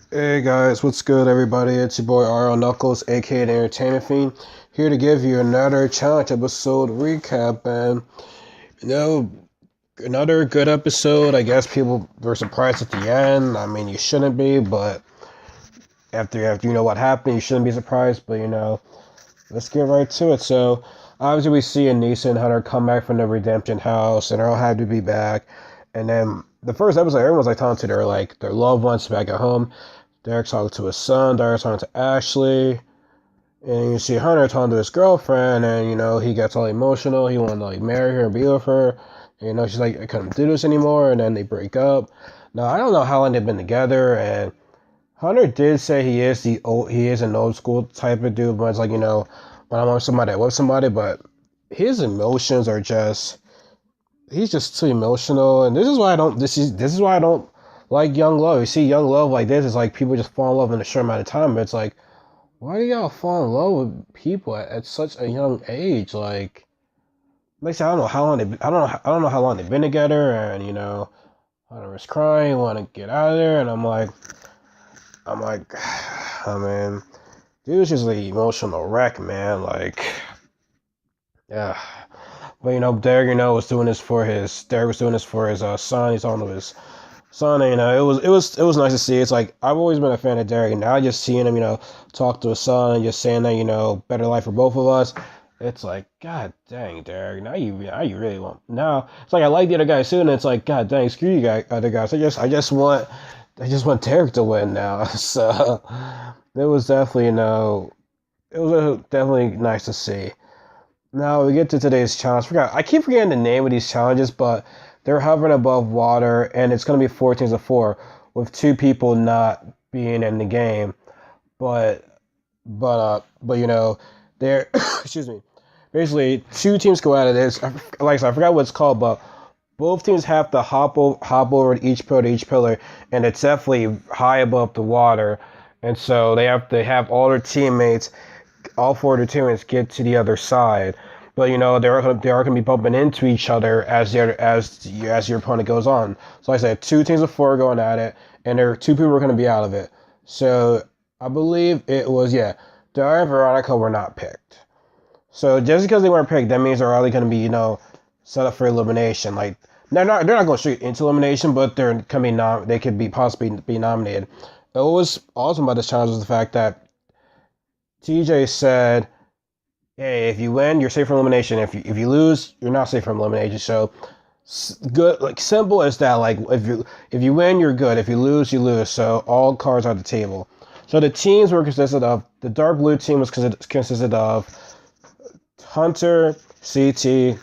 Hey guys, what's good everybody? It's your boy RL Knuckles, aka the Entertainment Fiend, here to give you another challenge episode recap, and you know, another good episode. I guess people were surprised at the end. I mean, you shouldn't be, but after you know what happened, you shouldn't be surprised. But let's get right to it. So obviously we see Anissa and Hunter come back from the redemption house, and they're all happy to be back. And then the first episode, everyone's like talking to their loved ones back at home. Derek's talking to his son, Derek's talking to Ashley, and you see Hunter talking to his girlfriend, and he gets all emotional. He wanted to like marry her and be with her. And, she's like, I couldn't do this anymore, and then they break up. Now I don't know how long they've been together, and Hunter did say he is an old school type of dude, but it's like when I'm with somebody, I love somebody, but his emotions are just he's just too emotional, and this is why I don't like young love. You see young love like this, it's like people just fall in love in a short amount of time. But it's like, why do y'all fall in love with people at such a young age? Like I said, I don't know how long I don't know how long they've been together, and Hunter was crying, want to get out of there, and I'm like, I mean, dude's just an emotional wreck, man. Like, yeah. But Derek, Derek was doing this for his son. He's on to his son. And, it was nice to see. It's like I've always been a fan of Derek, and now just seeing him, talk to his son and just saying that, better life for both of us. It's like, God dang, Derek. Now you really want. Now it's like I like the other guys too, and it's like, God dang, screw you guys, other guys. I just want Derek to win now. So it was definitely, definitely nice to see. Now we get to today's challenge. I keep forgetting the name of these challenges, but they're hovering above water, and it's going to be 14 to 4 with two people not being in the game. But they're excuse me. Basically, two teams go out of this. Like I said, I forgot what it's called, but both teams have to hop over to each pillar, and it's definitely high above the water. And so they have to have all four of their teammates get to the other side. But they are gonna be bumping into each other as your opponent goes on. So like I said, two teams of four going at it, and there are two people are gonna be out of it. So I believe it was Daria and Veronica were not picked. So just because they weren't picked, that means they're only gonna be set up for elimination. Like they're not going straight into elimination, but they could be possibly be nominated. What was awesome about this challenge was the fact that TJ said, "Hey, if you win, you're safe from elimination. If you lose, you're not safe from elimination." So good, like simple as that. Like if you win, you're good. If you lose, you lose. So all cards are at the table. So the teams were consisted of the dark blue team was consisted of Hunter, CT,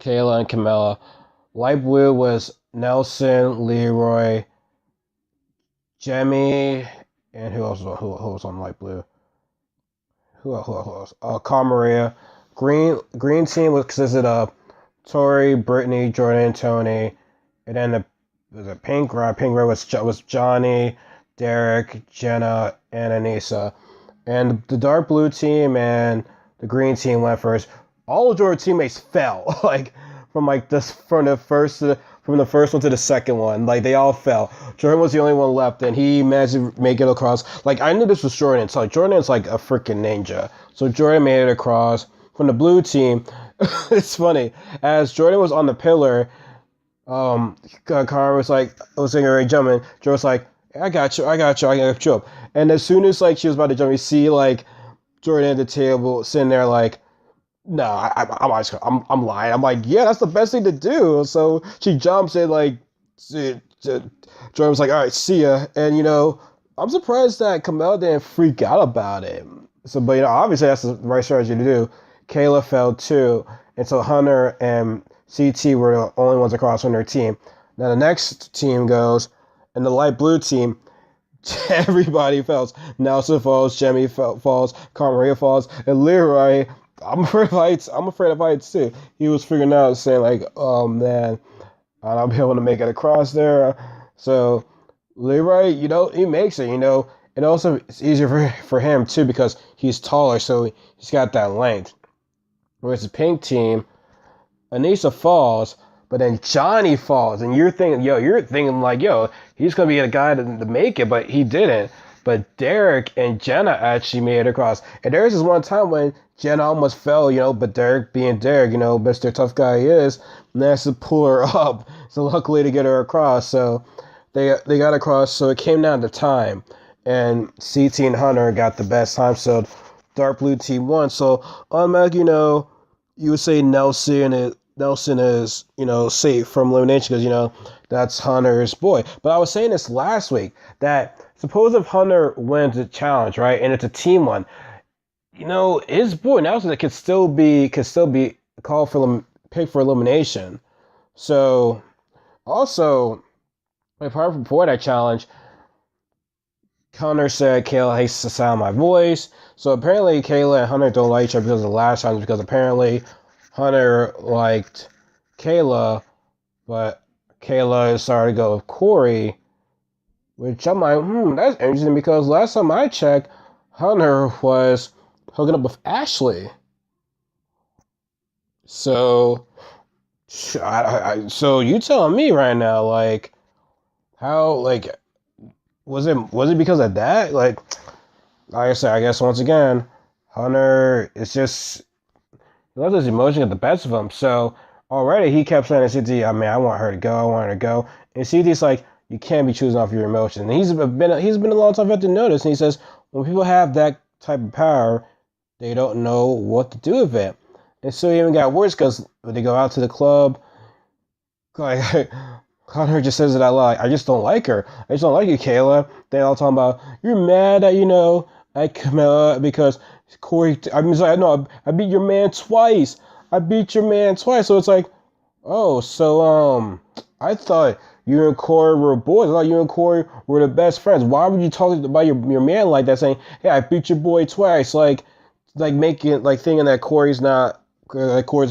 Kayla, and Camilla. Light blue was Nelson, Leroy, Jemmy, and who was on light blue? Who else? Carl Maria. Green team was consisted of Tori, Brittany, Jordan, Tony, and then the pink red. Pink red was Johnny, Derek, Jenna, and Anissa. And the dark blue team and the green team went first. All of Jordan's teammates fell, like from the first one to the second one. Like they all fell. Jordan was the only one left, and he managed to make it across. Like I knew this was Jordan, so like Jordan's like a freaking ninja. So Jordan made it across. From the blue team, it's funny. As Jordan was on the pillar, Cara was saying, already jumping. Jordan was like, I got you. I got you up. And as soon as like she was about to jump, you see like Jordan at the table sitting there like, no, I'm lying. I'm like, yeah, that's the best thing to do. So she jumps and like, Jordan was like, all right, see ya. And I'm surprised that Kamel didn't freak out about it. So, but obviously that's the right strategy to do. Kayla fell too, and so Hunter and CT were the only ones across from their team. Now the next team goes, and the light blue team, everybody falls. Nelson falls, Jemmy falls, Carmaria falls, and Leroy. I'm afraid of heights. I'm afraid of heights too. He was figuring out, saying like, "Oh man, I'll be able to make it across there." So Leroy, he makes it. And also it's easier for him too because he's taller, so he's got that length. Whereas the pink team, Anissa falls, But then Johnny falls, and you're thinking like, yo, he's gonna be the guy to make it, but he didn't. But Derek and Jenna actually made it across. And there's this one time when Jenna almost fell, but Derek being Derek, Mr. Tough Guy he is, managed to pull her up. So luckily to get her across. So they got across. So it came down to time, and CT and Hunter got the best time. So Dark Blue team won. So automatically, you would say Nelson is, safe from elimination because, that's Hunter's boy. But I was saying this last week that suppose if Hunter wins the challenge, right, and it's a team one, his boy Nelson could still be called for picked for elimination. So also, apart from for that challenge, Hunter said Kayla hates the sound of my voice. So apparently Kayla and Hunter don't like each other because of the last challenge, because apparently Hunter liked Kayla, but Kayla started to go with Corey, which I'm like, that's interesting because last time I checked, Hunter was hooking up with Ashley. So, so you telling me right now, like, how, like, was it because of that? Like I said, I guess once again, Hunter is just, he loves his emotion at the best of him. So already he kept saying to CT, I mean, I want her to go. And CT's like, you can't be choosing off your emotions. And he's been a long time vet to notice. And he says, when people have that type of power, they don't know what to do with it. And so he even got worse because when they go out to the club, like, Hunter just says it out loud. I just don't like her. I just don't like you, Kayla. They all talking about, you're mad at, at Camilla because Corey, I beat your man twice. So it's like, oh, so, I thought you and Corey were boys. I thought you and Corey were the best friends. Why would you talk about your man like that, saying, hey, I beat your boy twice? Like making, like thinking that Corey's a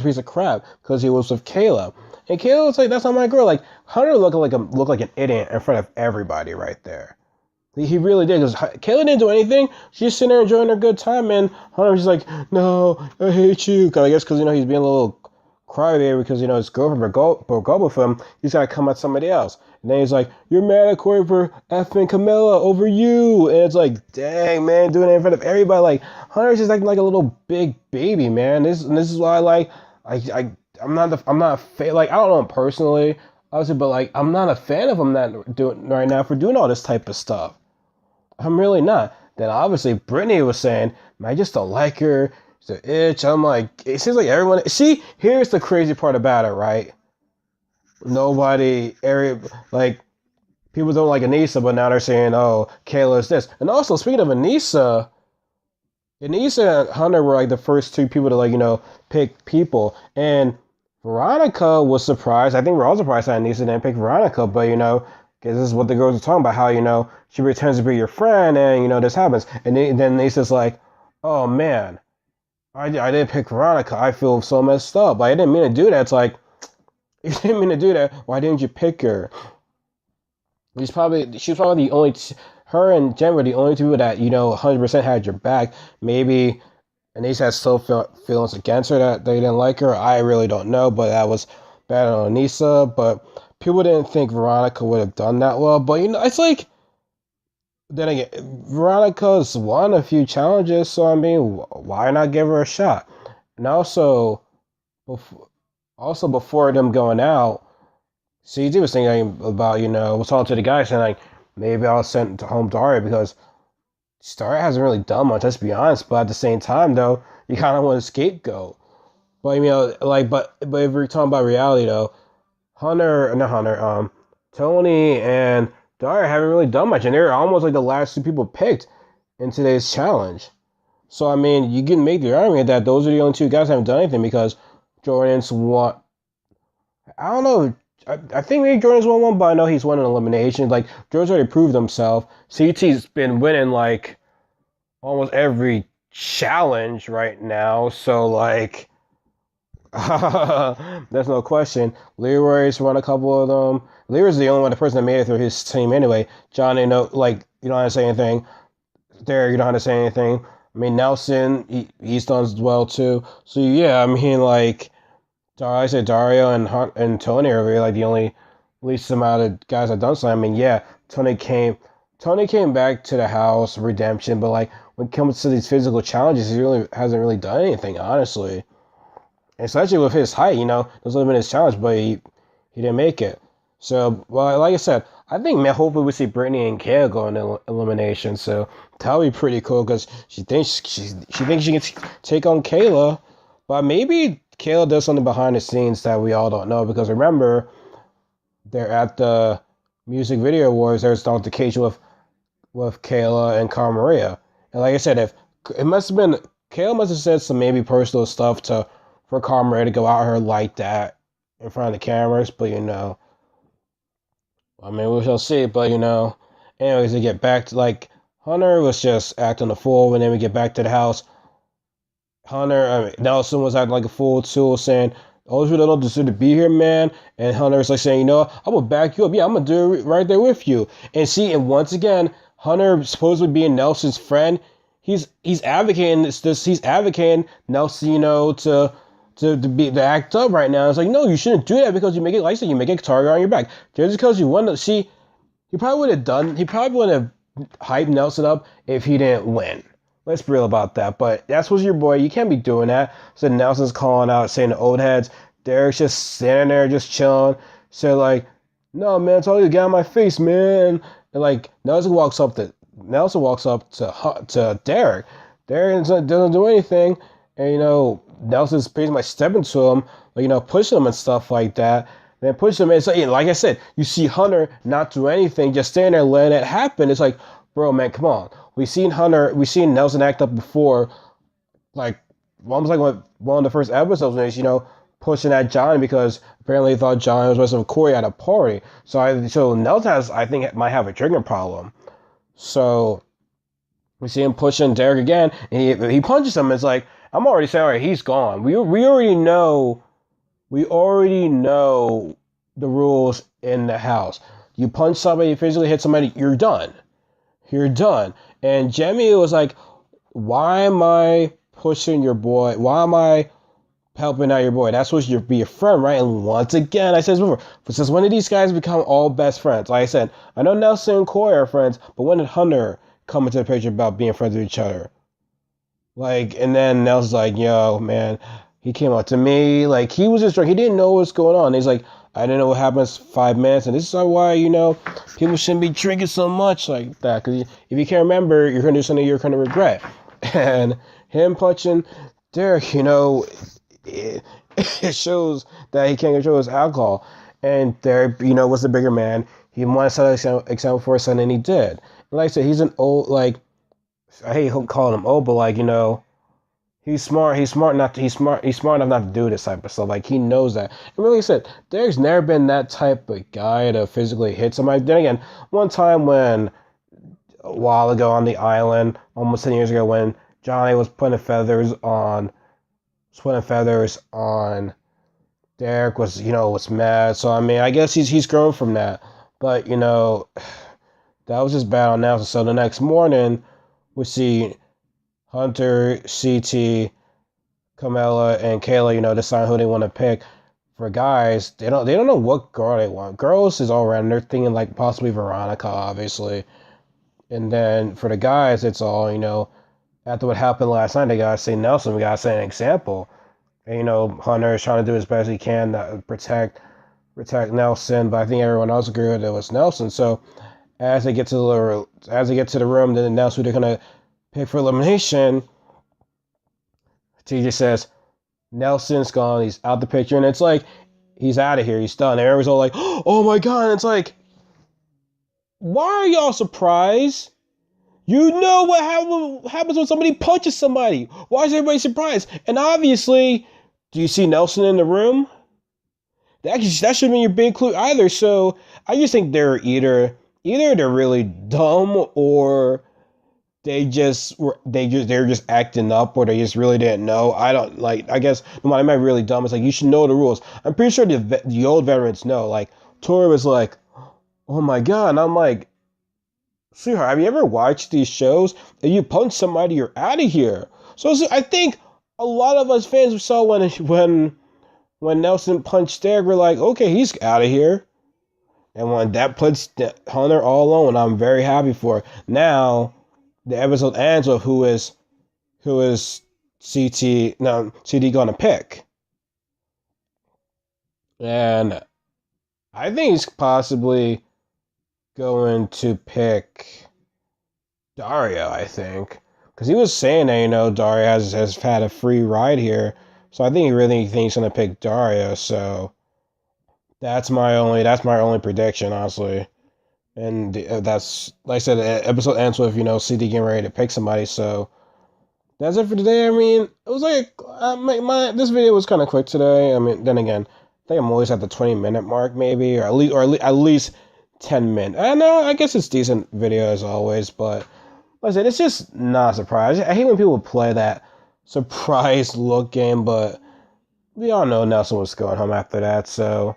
piece of crap because he was with Kayla. And Kayla was like, that's not my girl. Like, Hunter looked like an idiot in front of everybody right there. He really did, because Kayla didn't do anything. She's sitting there enjoying her good time, and Hunter was just like, no, I hate you. Cause I guess because, he's being a little crybaby because, his girlfriend broke up with him. He's got to come at somebody else. And then he's like, you're mad at Corey for effing Camilla over you. And it's like, dang, man, doing it in front of everybody. Like, Hunter's just acting like a little big baby, man. This is why, like, I'm not a fan. Like, I don't know him personally, obviously, but like, I'm not a fan of him that doing right now for doing all this type of stuff. I'm really not. Then obviously Brittany was saying, man, I just don't like her. She's an itch. I'm like, it seems like everyone. See, here's the crazy part about it, right? Like, people don't like Anissa, but now they're saying, oh, Kayla's this. And also, speaking of Anissa and Hunter were like the first two people to pick people. And Veronica was surprised. I think we're all surprised that Anissa didn't pick Veronica, but because this is what the girls are talking about, how she pretends to be your friend, and this happens. And then Anissa's like, oh man, I didn't pick Veronica. I feel so messed up. Like, I didn't mean to do that. It's like, you didn't mean to do that. Why didn't you pick her? She was probably the only. Her and Jen were the only two that 100% had your back. Maybe Anissa had still feelings against her that they didn't like her. I really don't know, but that was bad on Anissa. But people didn't think Veronica would have done that well. But it's like, then again, Veronica's won a few challenges, so I mean, why not give her a shot? And also before them going out, CG was thinking about, was talking to the guy saying like, maybe I'll send home Daria because Daria hasn't really done much, let's be honest. But at the same time, though, you kind of want a scapegoat. But but if we're talking about reality, though, Tony and Daria haven't really done much, and they're almost like the last two people picked in today's challenge. So I mean, you can make the argument that those are the only two guys that haven't done anything because Jordan's won. I don't know. I think maybe Jordan's won one, but I know he's won an elimination. Like, Jordan's already proved himself. CT's been winning like almost every challenge right now. So like, there's no question. Leroy's won a couple of them. Leroy's the only person that made it through his team anyway. John, you don't have to say anything. Derek, you don't have to say anything. I mean, Nelson, he's done as well too. So yeah, I mean, like, I say Dario and Tony are really like the only least amount of guys I've done something. I mean, yeah, Tony came back to the house, redemption, but like when it comes to these physical challenges, he really hasn't really done anything, honestly. Especially with his height, those would have been his challenge, but he didn't make it. So, well, like I said, I think man, hopefully we see Brittany and Kale go in elimination. So that'll be pretty cool because she thinks she can take on Kayla, but maybe Kayla does something behind the scenes that we all don't know. Because remember, they're at the music video awards. There's the altercation with Kayla and Cara Maria, and like I said, if it must have been Kayla must have said some maybe personal stuff to for Cara Maria to go out her like that in front of the cameras, but I mean, we shall see. But anyways, to get back to like Hunter was just acting a fool. When then we get back to the house, Nelson was acting like a fool too, saying, "Oh, you don't deserve to be here, man." And Hunter's like saying, I will back you up. Yeah, I'm gonna do it right there with you." And see, and once again, Hunter supposedly being Nelson's friend, he's advocating he's advocating Nelson, to act up right now. It's like, no, you shouldn't do that because you make it like you make a target on your back. Just because you want to see, he probably would have hyped Nelson up if he didn't win. Let's be real about that. But that's what's your boy. You can't be doing that. So Nelson's calling out, saying the old heads. Derek's just standing there, just chilling. So like, no man, it's all you got in my face, man. And like Nelson walks up to Derek. Derek doesn't do anything, and Nelson's pretty much stepping to him, like, pushing him and stuff like that. And then push him, and so like I said, you see Hunter not do anything, just standing there letting it happen. It's like, bro, man, come on. We've seen Nelson act up before, like almost like one of the first episodes when he's, pushing at John because apparently he thought John was with Corey at a party. So Nelson I think might have a drinking problem. So we see him pushing Derek again, and he punches him. It's like, I'm already saying, all right, he's gone. We already know the rules in the house. You punch somebody, you physically hit somebody, you're done. You're done. And Jemmy was like, why am I pushing your boy? Why am I helping out your boy? That's supposed to be your friend, right? And once again, I said this before, since when did these guys become all best friends? Like I said, I know Nelson and Corey are friends, but when did Hunter come into the picture about being friends with each other? Like, and then Nelson's like, yo, man, he came up to me, like, he was just drunk. He didn't know what's going on. He's like, I didn't know what happens 5 minutes, and this is why, people shouldn't be drinking so much like that. Because if you can't remember, you're going to do something you're going to regret. And him punching Derek, it shows that he can't control his alcohol. And Derek, was the bigger man. He wanted to set an example for his son, and he did. And like I said, he's an old, like, I hate calling him old, but like, he's smart. He's smart enough not to do this type of stuff. Like, he knows that. And really said, Derek's never been that type of guy to physically hit somebody. Then again, one time when a while ago on the island, almost 10 years ago, when Johnny was putting feathers on Derek, was mad. So I mean, I guess he's grown from that. But that was just bad on now. So the next morning, we see Hunter, CT, Carmella, and Kayla, decide who they want to pick. For guys, they don't know what girl they want. Girls is all around. They're thinking like possibly Veronica, obviously. And then for the guys, it's all, after what happened last night, they gotta say Nelson. We gotta set an example. And, Hunter is trying to do as best he can to protect Nelson, but I think everyone else agreed it was Nelson. So as they get to the room, then announce who they're gonna pick for elimination. TJ says Nelson's gone. He's out the picture, and it's like he's out of here. He's done. And everyone's all like, "Oh my god!" And it's like, why are y'all surprised? You know what happens when somebody punches somebody. Why is everybody surprised? And obviously, do you see Nelson in the room? That shouldn't be your big clue either. So I just think they're either they're really dumb or they're just acting up, or they just really didn't know. I don't like. I guess no matter, am really dumb? It's like you should know the rules. I'm pretty sure the old veterans know. Like Tori was like, "Oh my god," and I'm like, "Sweetheart, have you ever watched these shows? If you punch somebody, you're out of here." So I think a lot of us fans saw when when Nelson punched there, we're like, okay, he's out of here. And when that puts Hunter all alone, I'm very happy for it. Now the episode ends with who is CD gonna pick. And I think he's possibly going to pick Dario, I think. Because he was saying that, Dario has had a free ride here. So I think he really thinks he's gonna pick Dario, so that's my only prediction, honestly. And that's like I said, the episode ends with CD getting ready to pick somebody. So that's it for today. I mean, it was like this video was kind of quick today. I mean, then again, I think I'm always at the 20-minute mark, maybe, or at least 10 minutes. I know, I guess it's decent video as always, but like I said, it's just not a surprise. I hate when people play that surprise look game, but we all know Nelson was going home after that, so.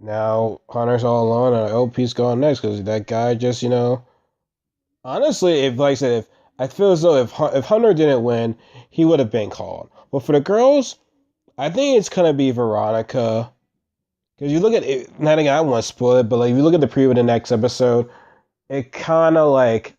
Now Hunter's all alone, and I hope he's going next because that guy just, honestly, if like I said, if I feel as though if Hunter didn't win, he would have been called. But for the girls, I think it's gonna be Veronica because you look at it. Not again, I don't want to spoil it, but like if you look at the preview of the next episode, it kind of like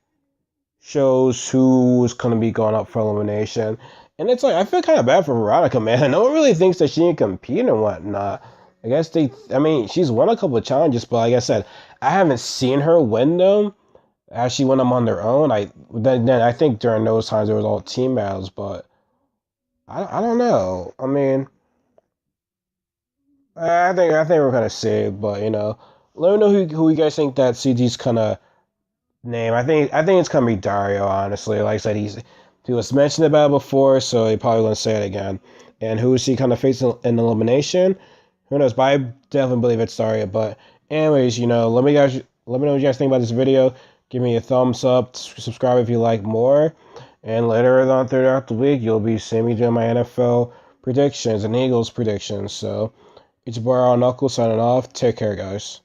shows who's gonna be going up for elimination, and it's like I feel kind of bad for Veronica, man. No one really thinks that she can compete and whatnot. I mean, she's won a couple of challenges, but like I said, I haven't seen her win them. As she won them on their own, then I think during those times there was all team battles, but I don't know. I mean, I think we're gonna see, but let me know who you guys think that CD's kind of name. I think it's gonna be Dario. Honestly, like I said, he was mentioned about it before, so he probably gonna say it again. And who is he kind of facing in elimination? Who knows? But I definitely believe it's Dario. But anyways, let me know what you guys think about this video. Give me a thumbs up. Subscribe if you like more. And later on throughout the week, you'll be seeing me doing my NFL predictions and Eagles predictions. So it's your boy Al Knuckles signing off. Take care, guys.